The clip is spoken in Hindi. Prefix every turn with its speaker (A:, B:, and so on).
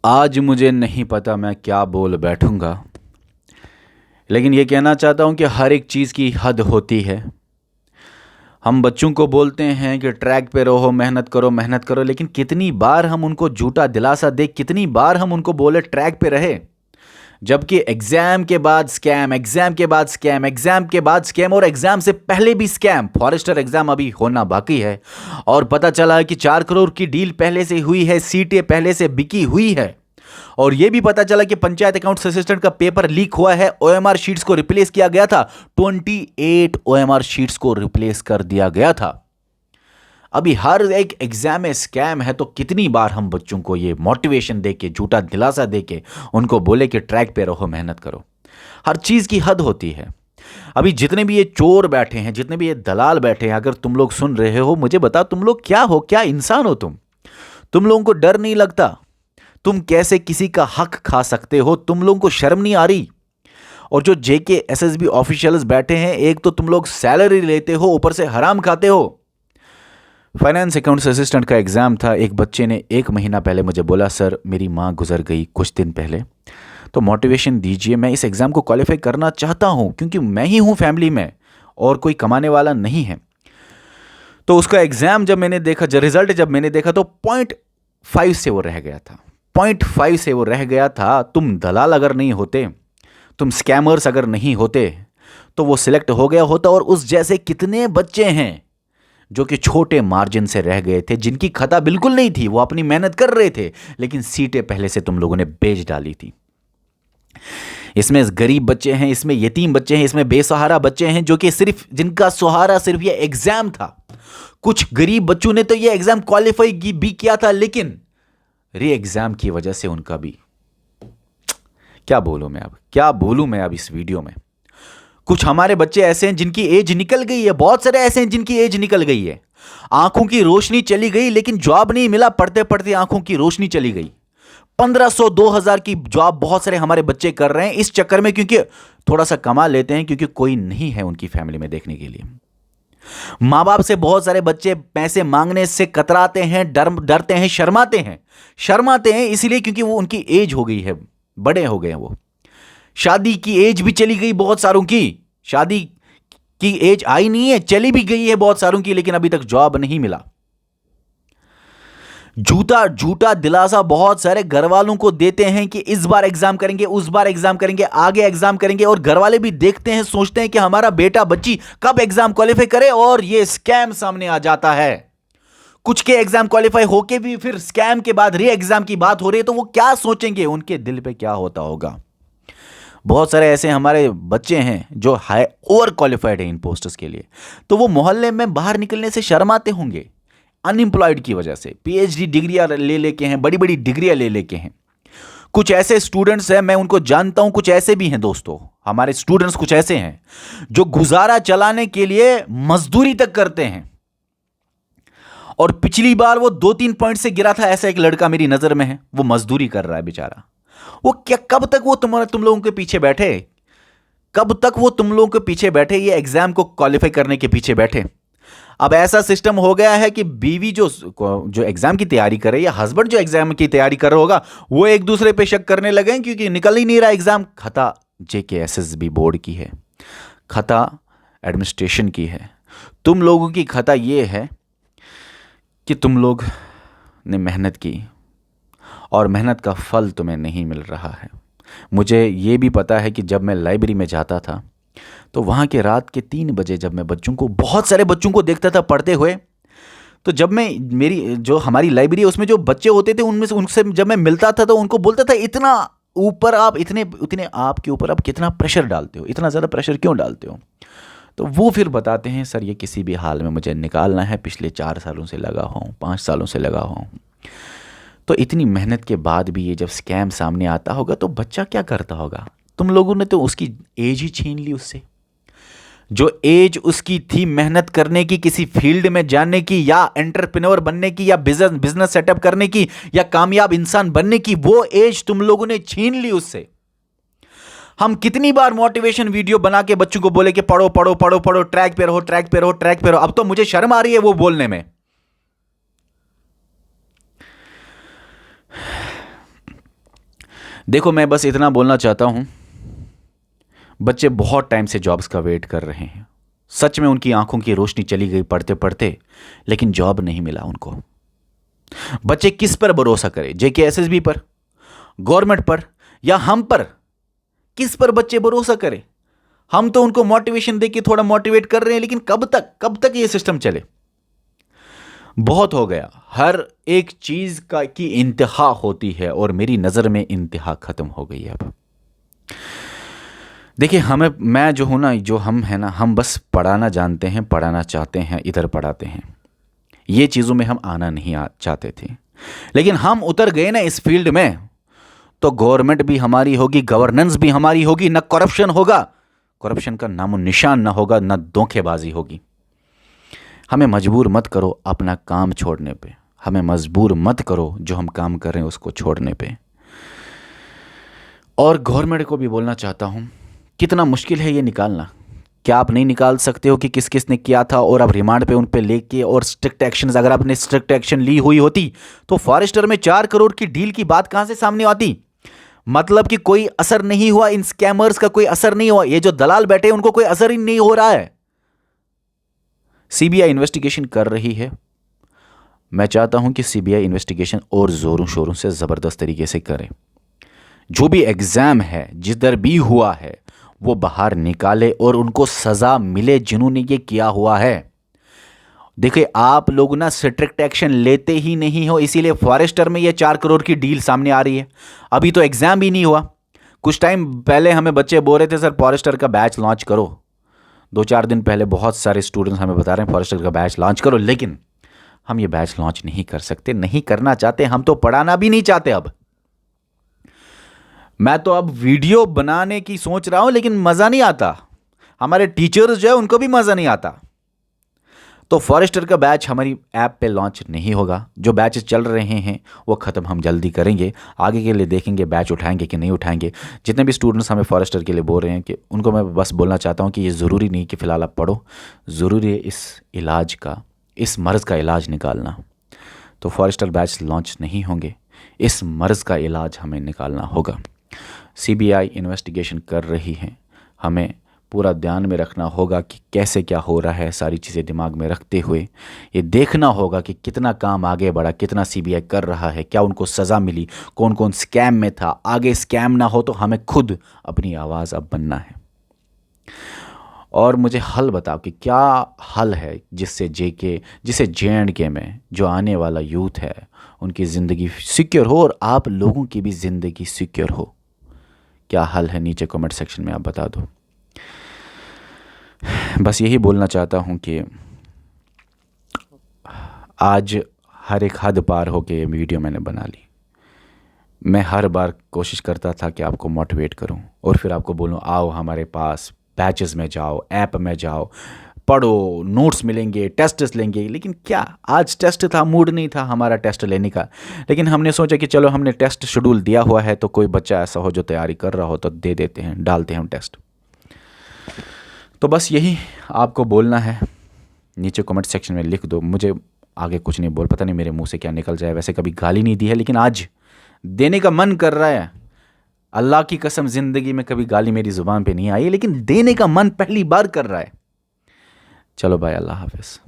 A: आज मुझे नहीं पता मैं क्या बोल बैठूंगा, लेकिन ये कहना चाहता हूँ कि हर एक चीज़ की हद होती है। हम बच्चों को बोलते हैं कि ट्रैक पे रहो, मेहनत करो, लेकिन कितनी बार हम उनको झूठा दिलासा दे, कितनी बार हम उनको बोले ट्रैक पे रहे, जबकि एग्जाम के बाद स्कैम, एग्जाम के बाद स्कैम, एग्जाम के बाद स्कैम और एग्जाम से पहले भी स्कैम। फॉरेस्टर एग्जाम अभी होना बाकी है और पता चला है कि 4 करोड़ की डील पहले से हुई है, सीटें पहले से बिकी हुई है। और यह भी पता चला कि पंचायत अकाउंट असिस्टेंट का पेपर लीक हुआ है, ओएमआर शीट्स को रिप्लेस किया गया था, 28 ओएमआर शीट्स को रिप्लेस कर दिया गया था। अभी हर एक एग्जाम में स्कैम है, तो कितनी बार हम बच्चों को ये मोटिवेशन देके, झूठा दिलासा देके उनको बोले कि ट्रैक पे रहो, मेहनत करो। हर चीज की हद होती है। अभी जितने भी ये चोर बैठे हैं, जितने भी ये दलाल बैठे हैं, अगर तुम लोग सुन रहे हो, मुझे बताओ तुम लोग क्या हो, क्या इंसान हो तुम लोगों को डर नहीं लगता? तुम कैसे किसी का हक खा सकते हो? तुम लोगों को शर्म नहीं आ रही? और जो जेके एसएसबी ऑफिशियल्स बैठे हैं, एक तो तुम लोग सैलरी लेते हो, ऊपर से हराम खाते हो। फाइनेंस अकाउंट्स असिस्टेंट का एग्जाम था। एक बच्चे ने 1 महीना पहले मुझे बोला, सर मेरी माँ गुजर गई कुछ दिन पहले, तो मोटिवेशन दीजिए, मैं इस एग्जाम को क्वालिफाई करना चाहता हूँ क्योंकि मैं ही हूँ फैमिली में और कोई कमाने वाला नहीं है। तो उसका एग्जाम जब मैंने देखा, रिजल्ट जब मैंने देखा, तो 0.5 से वो रह गया था। 0.5 से वो रह गया था। तुम दलाल अगर नहीं होते, तुम स्कैमर्स अगर नहीं होते, तो वो सिलेक्ट हो गया होता। और उस जैसे कितने बच्चे हैं जो कि छोटे मार्जिन से रह गए थे, जिनकी खता बिल्कुल नहीं थी, वो अपनी मेहनत कर रहे थे, लेकिन सीटें पहले से तुम लोगों ने बेच डाली थी। इसमें गरीब बच्चे हैं, इसमें यतीम बच्चे हैं, इसमें बेसहारा बच्चे हैं, जो कि सिर्फ जिनका सहारा सिर्फ ये एग्जाम था। कुछ गरीब बच्चों ने तो ये एग्जाम क्वालिफाई भी किया था, लेकिन री एग्जाम की वजह से उनका भी, क्या बोलूं मैं अब इस वीडियो में। कुछ हमारे बच्चे ऐसे हैं जिनकी एज निकल गई है, बहुत सारे ऐसे हैं जिनकी एज निकल गई है, आंखों की रोशनी चली गई, लेकिन जॉब नहीं मिला, पढ़ते पढ़ते आंखों की रोशनी चली गई। 1500 2000 की जॉब बहुत सारे हमारे बच्चे कर रहे हैं इस चक्कर में, क्योंकि थोड़ा सा कमा लेते हैं, क्योंकि कोई नहीं है उनकी फैमिली में देखने के लिए। मां बाप से बहुत सारे बच्चे पैसे मांगने से कतराते हैं, डरते हैं, शर्माते हैं इसलिए क्योंकि वो उनकी एज हो गई है, बड़े हो गए हैं वो। शादी की एज भी चली गई बहुत सारों की, शादी की एज आई नहीं है, चली भी गई है बहुत सारों की, लेकिन अभी तक जॉब नहीं मिला। झूठा दिलासा बहुत सारे घर वालों को देते हैं कि इस बार एग्जाम करेंगे, उस बार एग्जाम करेंगे, आगे एग्जाम करेंगे, और घर वाले भी देखते हैं, सोचते हैं कि हमारा बेटा बच्ची कब एग्जाम क्वालिफाई करे, और ये स्कैम सामने आ जाता है। कुछ के एग्जाम क्वालिफाई होके भी फिर स्कैम के बाद री एग्जाम की बात हो रही है, तो वो क्या सोचेंगे, उनके दिल पे क्या होता होगा। बहुत सारे ऐसे हमारे बच्चे हैं जो हाई ओवर क्वालिफाइड हैं इन पोस्टर्स के लिए, तो वो मोहल्ले में बाहर निकलने से शर्माते होंगे, अनएम्प्लॉयड की वजह से। पीएचडी डिग्रियां ले लेके हैं, बड़ी बड़ी डिग्रियां ले लेके हैं। कुछ ऐसे स्टूडेंट्स हैं, मैं उनको जानता हूं, कुछ ऐसे भी हैं दोस्तों, हमारे स्टूडेंट्स कुछ ऐसे हैं जो गुजारा चलाने के लिए मजदूरी तक करते हैं। और पिछली बार वो 2-3 पॉइंट से गिरा था, ऐसा एक लड़का मेरी नजर में है, वो मजदूरी कर रहा है बेचारा। वो क्या, कब तक वो तुम लोगों के पीछे बैठे, कब तक वो तुम लोगों के पीछे बैठे, ये एग्जाम को क्वालिफाई करने के पीछे बैठे। अब ऐसा सिस्टम हो गया है कि बीवी जो एग्जाम की तैयारी करे, या हस्बैंड जो एग्जाम की तैयारी कर रहा होगा, वो एक दूसरे पे शक करने लगे हैं, क्योंकि निकल ही नहीं रहा एग्जाम। खता जेकेएसएसबी बोर्ड की है, खता एडमिनिस्ट्रेशन की है, तुम लोगों की खता ये है कि तुम लोग ने मेहनत की और मेहनत का फल तुम्हें नहीं मिल रहा है। मुझे ये भी पता है कि जब मैं लाइब्रेरी में जाता था, तो वहाँ के रात के 3 बजे जब मैं बहुत सारे बच्चों को देखता था पढ़ते हुए, तो जब मैं, मेरी जो हमारी लाइब्रेरी है उसमें जो बच्चे होते थे, उनमें से उनसे जब मैं मिलता था, तो उनको बोलता था, इतना ऊपर आप, इतने आपके ऊपर आप कितना प्रेशर डालते हो, इतना ज़्यादा प्रेशर क्यों डालते हो? तो वो फिर बताते हैं, सर ये किसी भी हाल में मुझे निकालना है, पिछले 4 सालों से लगा हुआ हूँ, 5 सालों से लगा हुआ हूँ। तो इतनी मेहनत के बाद भी ये जब स्कैम सामने आता होगा, तो बच्चा क्या करता होगा? तुम लोगों ने तो उसकी एज ही छीन ली उससे। जो एज उसकी थी मेहनत करने की, किसी फील्ड में जाने की, या एंटरप्रेन्योर बनने की, या बिजनेस सेटअप करने की, या कामयाब इंसान बनने की, वो एज तुम लोगों ने छीन ली उससे। हम कितनी बार मोटिवेशन वीडियो बना के बच्चों को बोले कि पढ़ो पढ़ो पढ़ो पढ़ो, ट्रैक पे रहो, ट्रैक पे रहो, ट्रैक पे रहो। अब तो मुझे शर्म आ रही है वो बोलने में। देखो, मैं बस इतना बोलना चाहता हूँ, बच्चे बहुत टाइम से जॉब्स का वेट कर रहे हैं। सच में उनकी आंखों की रोशनी चली गई पढ़ते पढ़ते, लेकिन जॉब नहीं मिला उनको। बच्चे किस पर भरोसा करें? JKSSB पर, गवर्नमेंट पर, या हम पर? किस पर बच्चे भरोसा करें? हम तो उनको मोटिवेशन देके थोड़ा मोटिवेट कर रहे हैं, लेकिन कब तक ये सिस्टम चले? बहुत हो गया। हर एक चीज का की इंतहा होती है, और मेरी नजर में इंतहा खत्म हो गई है अब। देखिए, मैं जो हूं ना, जो हम है ना, हम बस पढ़ाना जानते हैं, पढ़ाना चाहते हैं, इधर पढ़ाते हैं। ये चीज़ों में हम आना नहीं चाहते थे, लेकिन हम उतर गए ना इस फील्ड में, तो गवर्नमेंट भी हमारी होगी, गवर्नेंस भी हमारी होगी, ना करप्शन होगा, करप्शन का नामो निशान ना होगा, ना धोखेबाजी होगी। हमें मजबूर मत करो अपना काम छोड़ने पे, हमें मजबूर मत करो जो हम काम कर रहे हैं उसको छोड़ने पे। और गवर्नमेंट को भी बोलना चाहता हूँ, कितना मुश्किल है ये निकालना। क्या आप नहीं निकाल सकते हो कि किस किस ने किया था, और अब रिमांड पे उन पे लेके और स्ट्रिक्ट एक्शंस, अगर आपने स्ट्रिक्ट एक्शन ली हुई होती तो फॉरेस्टर में 4 करोड़ की डील की बात कहां से सामने आती? मतलब कि कोई असर नहीं हुआ, इन स्कैमर्स का कोई असर नहीं हुआ, ये जो दलाल बैठे उनको कोई असर ही नहीं हो रहा है। सीबीआई इन्वेस्टिगेशन कर रही है। मैं चाहता हूं कि सीबीआई इन्वेस्टिगेशन और जोरों शोरों से जबरदस्त तरीके से करे। जो भी एग्जाम है, जिधर भी हुआ है, वो बाहर निकाले और उनको सजा मिले जिन्होंने ये किया हुआ है। देखिए, आप लोग ना स्ट्रिक्ट एक्शन लेते ही नहीं हो, इसीलिए फॉरेस्टर में ये 4 करोड़ की डील सामने आ रही है। अभी तो एग्जाम भी नहीं हुआ। कुछ टाइम पहले हमें बच्चे बोल रहे थे, सर फॉरेस्टर का बैच लॉन्च करो। 2-4 दिन पहले बहुत सारे स्टूडेंट्स हमें बता रहे हैं फॉरेस्टर का बैच लॉन्च करो, लेकिन हम ये बैच लॉन्च नहीं कर सकते, नहीं करना चाहते। हम तो पढ़ाना भी नहीं चाहते। अब मैं तो अब वीडियो बनाने की सोच रहा हूं, लेकिन मज़ा नहीं आता। हमारे टीचर्स जो है उनको भी मज़ा नहीं आता। तो फॉरेस्टर का बैच हमारी ऐप पे लॉन्च नहीं होगा। जो बैचेस चल रहे हैं वो ख़त्म हम जल्दी करेंगे। आगे के लिए देखेंगे बैच उठाएंगे कि नहीं उठाएंगे। जितने भी स्टूडेंट्स हमें फॉरेस्टर के लिए बोल रहे हैं, कि उनको मैं बस बोलना चाहता हूँ कि ये ज़रूरी नहीं कि फ़िलहाल आप पढ़ो, ज़रूरी है इस इलाज का, इस मर्ज़ का इलाज निकालना। तो फॉरेस्टर बैच लॉन्च नहीं होंगे, इस मर्ज़ का इलाज हमें निकालना होगा। सीबीआई इन्वेस्टिगेशन कर रही है, हमें पूरा ध्यान में रखना होगा कि कैसे क्या हो रहा है। सारी चीज़ें दिमाग में रखते हुए ये देखना होगा कि कितना काम आगे बढ़ा, कितना सीबीआई कर रहा है, क्या उनको सज़ा मिली, कौन कौन स्कैम में था। आगे स्कैम ना हो तो हमें खुद अपनी आवाज़ अब बनना है। और मुझे हल बताओ कि क्या हल है जिससे JK में जो आने वाला यूथ है उनकी ज़िंदगी सिक्योर हो और आप लोगों की भी ज़िंदगी सिक्योर हो। क्या हल है? नीचे कमेंट सेक्शन में आप बता दो। बस यही बोलना चाहता हूँ कि आज हर एक हद पार होके ये वीडियो मैंने बना ली। मैं हर बार कोशिश करता था कि आपको मोटिवेट करूं और फिर आपको बोलूं आओ हमारे पास, बैचेस में जाओ, ऐप में जाओ, पढ़ो, नोट्स मिलेंगे, टेस्ट लेंगे। लेकिन क्या आज टेस्ट था, मूड नहीं था हमारा टेस्ट लेने का। लेकिन हमने सोचा कि चलो हमने टेस्ट शेड्यूल दिया हुआ है, तो कोई बच्चा ऐसा हो जो तैयारी कर रहा हो तो दे देते हैं, डालते हैं हम टेस्ट। तो बस यही आपको बोलना है। नीचे कमेंट सेक्शन में लिख दो। मुझे आगे कुछ नहीं बोल, पता नहीं मेरे मुंह से क्या निकल जाए। वैसे कभी गाली नहीं दी है, लेकिन आज देने का मन कर रहा है। अल्लाह की कसम, ज़िंदगी में कभी गाली मेरी ज़ुबान पे नहीं आई, लेकिन देने का मन पहली बार कर रहा है। चलो भाई, अल्लाह हाफिज़।